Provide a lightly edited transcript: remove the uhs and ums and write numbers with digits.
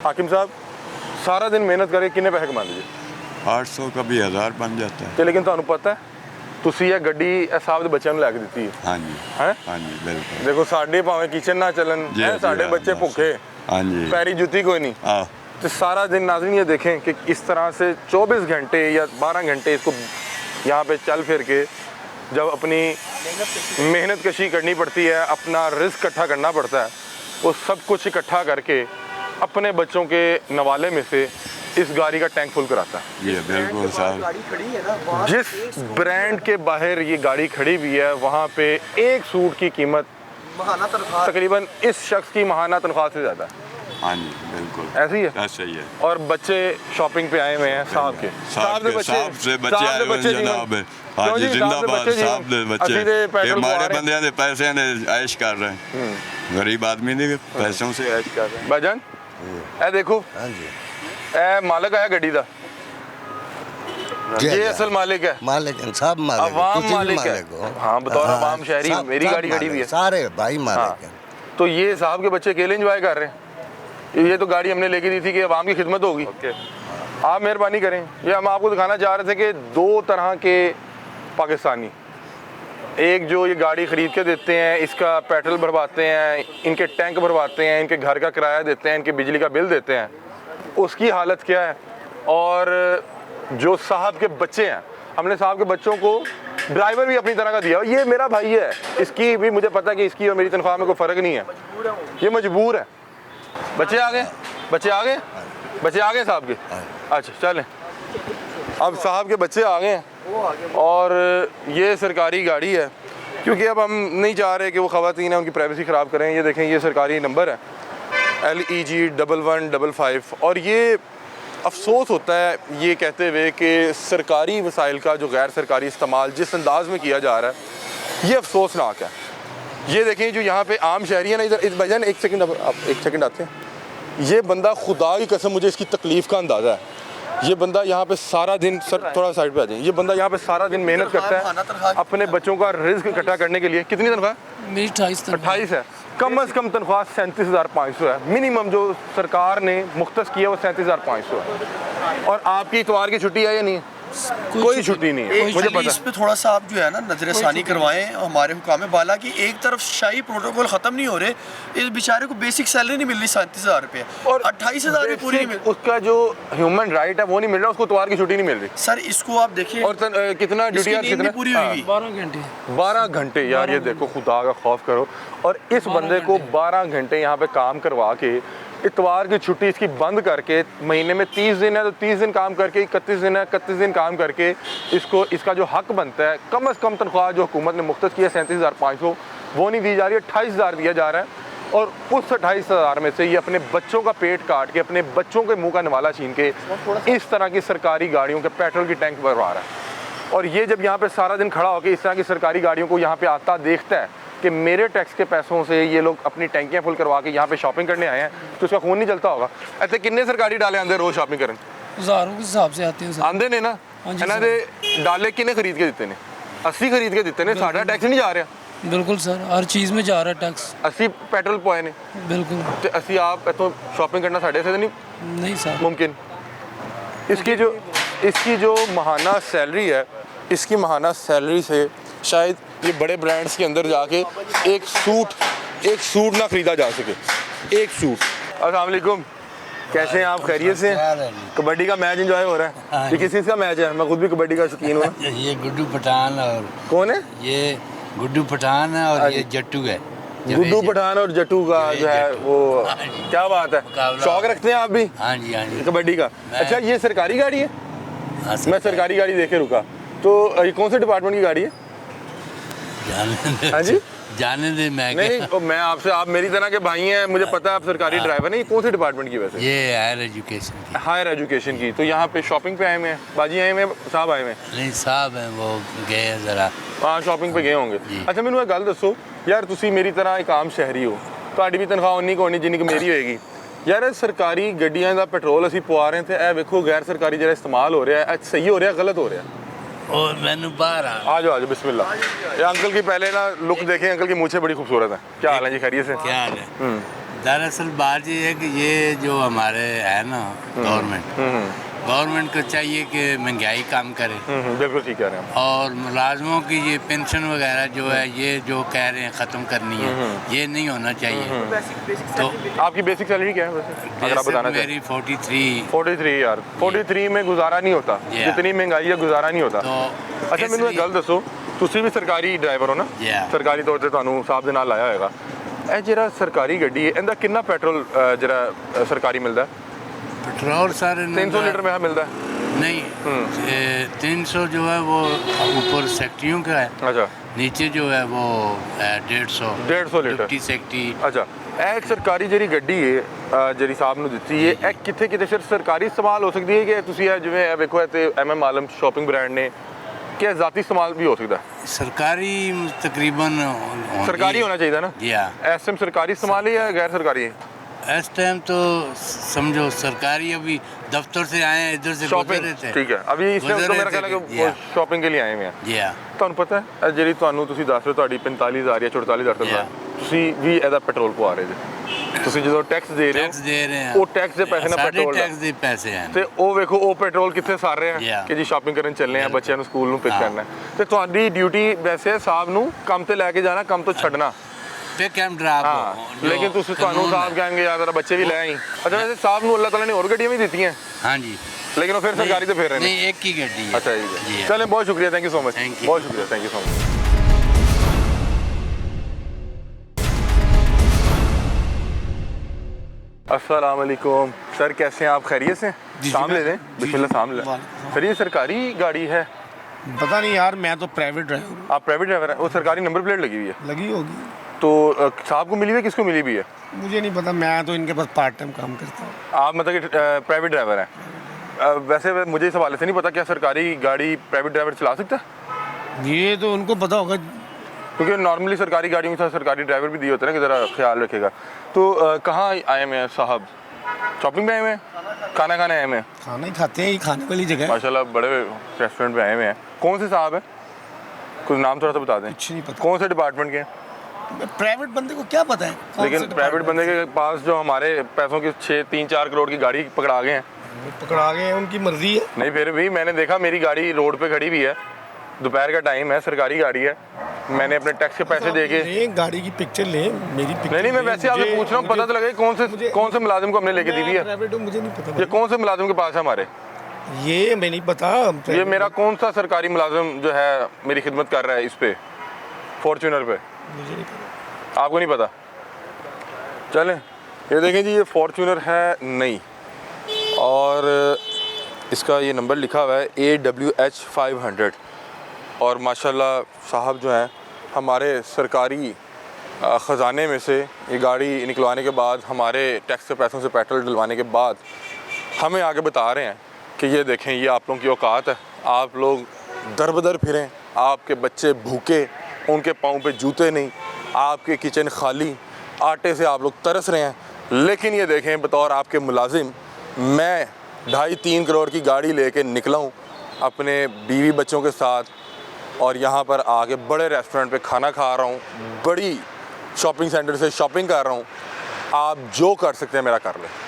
हाकिम साहब सारा दिन मेहनत करके किन्ने पैसे कमा लीजिए 800 का भी 1000 बन जाता है। ਤੇ ਲੇਕਿਨ ਤੁਹਾਨੂੰ ਪਤਾ ਹੈ ਤੁਸੀਂ ਇਹ ਗੱਡੀ ਇਹ ਸਾਹਿਬ ਦੇ ਬੱਚਿਆਂ ਨੂੰ ਲੈ ਕੇ ਦਿੱਤੀ ਹੈ हाँ जी ਹੈ हाँ जी बिल्कुल। ਦੇਖੋ ਸਾਡੇ ਭਾਵੇਂ ਕਿਚਨ ਨਾ ਚੱਲਣ जी, ਹੈ जी, ਸਾਡੇ हाँ, ਬੱਚे बस। ਭੁੱखे हाँ जी पैरी जूती कोई नहीं हाँ तो सारा दिन नाज़रीन ये देखें कि इस तरह से 24 घंटे या 12 घंटे इसको यहाँ पे चल फिर के जब अपनी मेहनत कशी करनी पड़ती है, अपना रिस्क इकट्ठा करना पड़ता है, वो सब कुछ इकट्ठा करके अपने बच्चों के नवाले में से इस गाड़ी का टैंक फुल कराता है। जी बिल्कुल साहब। जिस ब्रांड के बाहर ये गाड़ी खड़ी हुई है वहाँ पे एक सूट की कीमत तकरीबन इस शख्स की महाना तनख्वाह से ज़्यादा है। हाँ जी बिल्कुल ऐसे ही है। ऐसे ही है। और बच्चे शॉपिंग पे आए हुए हैं साहब के साहब से बच्चे आए हुए हैं जनाब। हाँ जी जिंदाबाद साहब दे बच्चे ये हमारे बंदे दे पैसे ने ऐश कर रहे हैं। गरीब आदमी ने पैसों से ऐश कर रहे हैं। भाईजान ए देखो हाँ जी ए मालिक आया गड्डी दा ये असल मालिक है, मालिक साहब मालिक अवाम तुसी भी मालिक है। हो। हाँ बतौर अवाम शहरी सब- मेरी सब गाड़ी खड़ी मालिक, हुई है। सारे भाई हाँ मालिक हैं। तो ये साहब के बच्चे अकेले एंजॉय कर रहे हैं। ये तो गाड़ी हमने लेके दी थी कि अवाम की खिदमत होगी। आप मेहरबानी करें, ये हम आपको दिखाना चाह रहे थे कि दो तरह के पाकिस्तानी, एक जो ये गाड़ी ख़रीद के देते हैं, इसका पेट्रोल भरवाते हैं, इनके टैंक भरवाते हैं, इनके घर का किराया देते हैं, इनके बिजली का बिल देते हैं, उसकी हालत क्या है। और जो साहब के बच्चे हैं, हमने साहब के बच्चों को ड्राइवर भी अपनी तरह का दिया। ये मेरा भाई है, इसकी भी मुझे पता है कि इसकी और मेरी तनख्वाह में कोई फ़र्क नहीं है, ये मजबूर है। बच्चे आ गए, बच्चे आ गए, बच्चे आ गए साहब के। अच्छा चलें, अब साहब के बच्चे आ गए हैं और ये सरकारी गाड़ी है, क्योंकि अब हम नहीं चाह रहे कि वो ख़वातीन हैं उनकी प्राइवेसी ख़राब करें। ये देखें ये सरकारी नंबर है LEG 1155। और ये अफसोस होता है ये कहते हुए कि सरकारी वसाइल का जो गैर सरकारी इस्तेमाल जिस अंदाज में किया जा रहा है, ये अफसोसनाक है। ये देखें जो यहाँ पे आम शहरी है ना, इधर इस भजन एक सेकंड आप एक सेकंड आते हैं। ये बंदा खुदा की कसम मुझे इसकी तकलीफ़ का अंदाज़ा है। ये बंदा यहाँ पे सारा दिन, सर थोड़ा साइड पे आ जाए, ये बंदा यहाँ पे सारा दिन मेहनत करता है अपने बच्चों का रिस्क इकट्ठा करने के लिए। कितनी तनख्वाह? मेरी 28 है। कम से कम तनख्वाह 37,500 है। मिनिमम जो सरकार ने मुख्तस किया वो 37,500 है। और आपकी इतवार की छुट्टी है या नहीं है? कोई छुट्टी नहीं है, मुझे पता इस पे थोड़ा सा आप जो है ना नजरसानी करवाएं हमारे हुकाम बाला की। एक तरफ शाही प्रोटोकॉल खत्म नहीं हो रहे, इस बेचारे को बेसिक सैलरी नहीं मिल रही 37,000 रुपये और 28,000 भी पूरी नहीं मिल रही। उसका जो ह्यूमन राइट है वो नहीं मिल रहा, उसको इतवार की छुट्टी नहीं मिल रही। सर इसको आप देखिए और कितना ड्यूटी इसकी नींद कितना भी पूरी हुई 12 घंटे 12 घंटे यार, ये देखो खुदा का खौफ करो। और इस बंदे को 12 घंटे यहाँ पे काम करवा के इतवार की छुट्टी इसकी बंद करके, महीने में 30 दिन है तो 30 दिन काम करके 31 दिन है 31 दिन काम करके इसको इसका जो हक बनता है, कम से कम तनख्वाह जो हुकूमत ने मुख्तस की है 37,500, वो नहीं दी जा रही है, 28,000 दिया जा रहा है। और उस 28,000 में से ये अपने बच्चों का पेट काट के, अपने बच्चों के मुँह का नवाला छीन के इस तरह की सरकारी गाड़ियों के पेट्रोल की टैंक भरवा रहा है। और ये जब यहाँ पे सारा दिन खड़ा होकर इस तरह की सरकारी गाड़ियों को यहाँ पे आता देखता है कि मेरे टैक्स के पैसों से ये लोग अपनी टैंकियाँ फुल करवा के यहाँ पे शॉपिंग करने आए हैं, तो उसका खून नहीं जलता होगा। ऐसे कितने सरकारी डाले आंदे रोज़ शॉपिंग करने? हज़ारों के हिसाब से आते हैं सर। आंदे ने ना, हाँ जी इन्हों दे डाले किन्ने खरीद के दिते ने? 80 खरीद के दिते ने, साडा टैक्स नहीं जा रहा। बिल्कुल सर, हर चीज़ में जा रहा है टैक्स। 80 पेट्रोल पवाए ने बिल्कुल ते असी आप इतों शॉपिंग करना साढ़े से नहीं सर मुमकिन। इसकी जो महाना सैलरी है, इसकी महाना सैलरी से शायद ये बड़े ब्रांड्स के अंदर जाके एक सूट ना खरीदा जा सके। एक सूट। अस्सलाम वालेकुम, कैसे हैं आप? खैरियत से? कबड्डी का मैच एंजॉय हो रहा है? ये किस चीज़ का मैच है? मैं खुद भी कबड्डी का शौकीन हूँ। ये गुड्डू पठान और कौन है? ये गुड्डू पठान है और ये जट्टू है। गुड्डू पठान और जट्टू का जो है वो, क्या बात है, शौक रखते हैं आप भी हाँ जी हाँ जी कबड्डी का? अच्छा ये सरकारी गाड़ी है? हाँ, सर। मैं सरकारी गाड़ी देखे रुका, तो ये कौन से डिपार्टमेंट की गाड़ी है? हाँ जी जाने दे मैं नहीं तो मैं आपसे, आप मेरी तरह के भाई हैं, मुझे पता है आप सरकारी ड्राइवर हैं। ये कौन से डिपार्टमेंट की वैसे? ये हायर एजुकेशन की। हायर एजुकेशन की। तो यहाँ पे शॉपिंग पे आए हुए हैं, बाजी आए हुए हैं, साहब आए हुए हैं? नहीं साहब है वो गए हैं जरा। हाँ शॉपिंग पे गए होंगे। जी। अच्छा मैनू एक गल दसो यार, तुसी मेरी तरह एक आम शहरी हो, तुहाडी भी तनख्वाह उन्नी को होनी जिन्नी कि मेरी होएगी। यार सरकारी गड्डियां दा पेट्रोल असीं पवा रहे थे, ए वेखो गैर सरकारी जिहड़ा इस्तेमाल हो रहा है, सही हो रहा है गलत हो रहा है? और मैंू बाहर आ जाओ बिस्मिल्लाह। ये अंकल की पहले ना लुक देखें, अंकल की मूछें बड़ी खूबसूरत है। क्या हाल है जी? खैरियत से? क्या हाल है? दरअसल बात ये है कि ये जो हमारे है ना गवर्नमेंट को चाहिए कि महंगाई कम करे बिल्कुल ठीक कह रहे हैं और मुलाजमों की ये पेंशन वगैरह जो है ये जो कह रहे हैं ख़त्म करनी है ये नहीं होना चाहिए। तो आपकी बेसिक सैलरी क्या है वैसे अगर आप बताना चाहें? मेरी 43 43 यार 43 में गुजारा नहीं होता जितनी महंगाई है गुजारा नहीं होता। तो अच्छा मैंने एक गल दसो ਤੁਸੀਂ ਵੀ ਸਰਕਾਰੀ ਡਰਾਈਵਰ ਹੋ ਨਾ ਸਰਕਾਰੀ ਤੌਰ ਤੇ ਤੁਹਾਨੂੰ ਸਾਹਿਬ ਦੇ ਨਾਲ ਲਾਇਆ ਹੋਏਗਾ ਇਹ ਜਿਹੜਾ ਸਰਕਾਰੀ ਗੱਡੀ ਹੈ ਇਹਦਾ ਕਿੰਨਾ ਪੈਟਰੋਲ ਜਿਹੜਾ ਸਰਕਾਰੀ ਮਿਲਦਾ पेट्रोल सर 300 लीटर में मिलता है नहीं 300 जो है वो ऊपर सेक्टियों का है अच्छा नीचे जो है वो 150 ਲੀਟਰ डिप्टी सेक्टी। ਅੱਛਾ ਇਹ ਇੱਕ ਸਰਕਾਰੀ ਜਿਹੜੀ ਗੱਡੀ ਹੈ ਜਿਹੜੀ ਸਾਹਿਬ ਨੂੰ ਦਿੱਤੀ ਹੈ ਇਹ ਕਿੱਥੇ ਕਿਤੇ ਸਿਰਫ ਸਰਕਾਰੀ ਇਸਤੇਮਾਲ ਹੋ ਸਕਦੀ ਹੈ ਕਿ ਤੁਸੀਂ ਇਹ ਜਿਵੇਂ ਇਹ ਵੇਖੋ ਤੇ MM ਆਲਮ ਸ਼ਾਪਿੰਗ ਬ੍ਰਾਂਡ ਨੇ ਕਿ ਜ਼ਾਤੀ ਇਸਤੇਮਾਲ ਵੀ ਹੋ ਸਕਦਾ सरकारी तकरीबन सरकारी होना चाहिए ना जी हाँ। ਇਸ ਟਾਈਮ ਸਰਕਾਰੀ ਇਸਤੇਮਾਲ है या गैर सरकारी है? इस टाइम तो समझो सरकारी अभी दफ्तर से आए हैं इधर से गुजर शॉपिंग रहे थे ठीक है अभी इस टाइम गुजर तो मेरा रहे ख्याल है थे, कि शॉपिंग के लिए आए हुए हैं जी हाँ। ਤੁਹਾਨੂੰ ਪਤਾ ਹੈ ਇਹ ਜਿਹੜੀ ਤੁਹਾਨੂੰ ਤੁਸੀਂ ਦੱਸ ਰਹੇ ਹੋ ਤੁਹਾਡੀ 45000 ਜਾਂ 44000 ਤੱਕ ਤੁਸੀਂ ਵੀ ਇਹਦਾ ਪੈਟਰੋਲ ਪਵਾ ਰਹੇ ਜੇ ਤੁਸੀਂ ਜਦੋਂ ਟੈਕਸ ਦੇ ਰਹੇ टैक्स दे रहे हैं ਉਹ ਟੈਕਸ ਦੇ ਪੈਸੇ ਨਾਲ ਪੈਟਰੋਲ ਦਾ टैक्स दे पैसे हैं ਤੇ ਉਹ ਵੇਖੋ ਉਹ ਪੈਟਰੋਲ ਕਿੱਥੇ ਸਾਰ ਰਹੇ ਆ Yeah. ਕਿ ਜੀ ਸ਼ਾਪਿੰਗ ਕਰਨ ਚੱਲੇ ਆ ਬੱਚਿਆਂ ਨੂੰ ਸਕੂਲ ਨੂੰ ਪਿਕ ਕਰਨਾ ਹੈ। ਤੇ ਤੁਹਾਡੀ ਡਿਊਟੀ ਵੈਸੇ ਸਾਹਿਬ ਨੂੰ ਕੰਮ ਤੇ ਲੈ ਕੇ ਜਾਣਾ ਕੰਮ ਤੋਂ ਛੱਡਣਾ पिक एंड ड्रॉप ਹਾਂ ਲੇਕਿਨ ਤੁਸੀਂ ਤੁਹਾਨੂੰ ਸਾਹਿਬ ਕਹਾਂਗੇ ਯਾਰ ਤੇਰਾ ਬੱਚੇ ਵੀ ਲੈ ਆਈ ਅੱਛਾ ਵੈਸੇ ਸਾਹਿਬ ਨੂੰ ਅੱਲਾਹ ਤਾਲਾ ਨੇ ਹੋਰ ਗੱਡੀਆਂ ਵੀ ਦਿੱਤੀਆਂ हाँ जी लेकिन वो फिर सरकारी तो फिर रहे नहीं एक ही गड्डी है अच्छा जी ठीक है हाँ। चलें बहुत शुक्रिया thank you so much Thank you। बहुत शुक्रिया थैंक यू सो मच। अस्सलाम वालेकुम सर कैसे हैं आप खैरियत से सामने लें बिस्मिल्लाह सामने लें सर ये सरकारी गाड़ी है पता नहीं यार मैं तो प्राइवेट ड्राइवर हूँ। आप प्राइवेट ड्राइवर हैं वो सरकारी नंबर प्लेट लगी हुई है लगी होगी तो साहब को मिली हुई है किसको मिली हुई है मुझे नहीं पता मैं तो इनके पास पार्ट टाइम काम करता हूँ। आप मतलब कि प्राइवेट ड्राइवर हैं वैसे मुझे इस हवाले से नहीं पता क्या सरकारी गाड़ी प्राइवेट ड्राइवर चला सकता है ये तो उनको पता होगा। क्योंकि नॉर्मली सरकारी गाड़ियों के साथ सरकारी ड्राइवर भी दिए होते हैं ना कि ज़रा ख्याल रखेगा। तो कहाँ आए हुए हैं साहब शॉपिंग में आए हुए हैं खाना खाने आए हुए हैं खाना ही खाते हैं ये खाने वाली जगह है। माशाल्लाह बड़े रेस्टोरेंट में आए हुए हैं कौन से साहब हैं कुछ नाम थोड़ा सा बता दें कुछ नहीं पता कौन से डिपार्टमेंट के हैं प्राइवेट बंदे को क्या पता है कौन लेकिन से प्राइवेट department बंदे के पास जो हमारे पैसों की 3-4 करोड़ की गाड़ी पकड़ा गए हैं से पकड़ा गए हैं उनकी मर्जी है। नहीं फिर भी मैंने देखा मेरी गाड़ी रोड पे खड़ी हुई है दोपहर का टाइम है सरकारी गाड़ी है मैंने अपने टैक्स के पैसे दे के लें गाड़ी की पिक्चर लें मेरी पिक्चर नहीं मैं वैसे आपसे पूछ रहा हूँ पता तो लगे कौन से मुलाजिम को हमने लेके दी हुई है प्राइवेट हूँ मुझे नहीं पता ये कौन से मुलाजिम के पास है हमारे ये मैं नहीं पता ये मेरा कौन सा सरकारी मुलाजिम जो है मेरी खिदमत कर रहा है इस पे फॉर्च्यूनर पे मुझे नहीं पता। आपको नहीं पता चलें ये देखें जी ये फॉर्च्यूनर है नई और इसका ये नंबर लिखा हुआ है AWH 500 और माशाल्लाह साहब जो हैं हमारे सरकारी ख़जाने में से ये गाड़ी निकलवाने के बाद हमारे टैक्स के पैसों से पेट्रोल डलवाने के बाद हमें आगे बता रहे हैं कि ये देखें ये आप लोगों की औकात है आप लोग दर बदर फिरें आपके बच्चे भूखे उनके पाँव पे जूते नहीं आपके किचन खाली आटे से आप लोग तरस रहे हैं लेकिन ये देखें बतौर आपके मुलाजिम मैं 2.5-3 करोड़ की गाड़ी लेके निकला हूँ अपने बीवी बच्चों के साथ और यहाँ पर आके बड़े रेस्टोरेंट पे खाना खा रहा हूँ बड़ी शॉपिंग सेंटर से शॉपिंग कर रहा हूँ आप जो कर सकते हैं मेरा कर लें।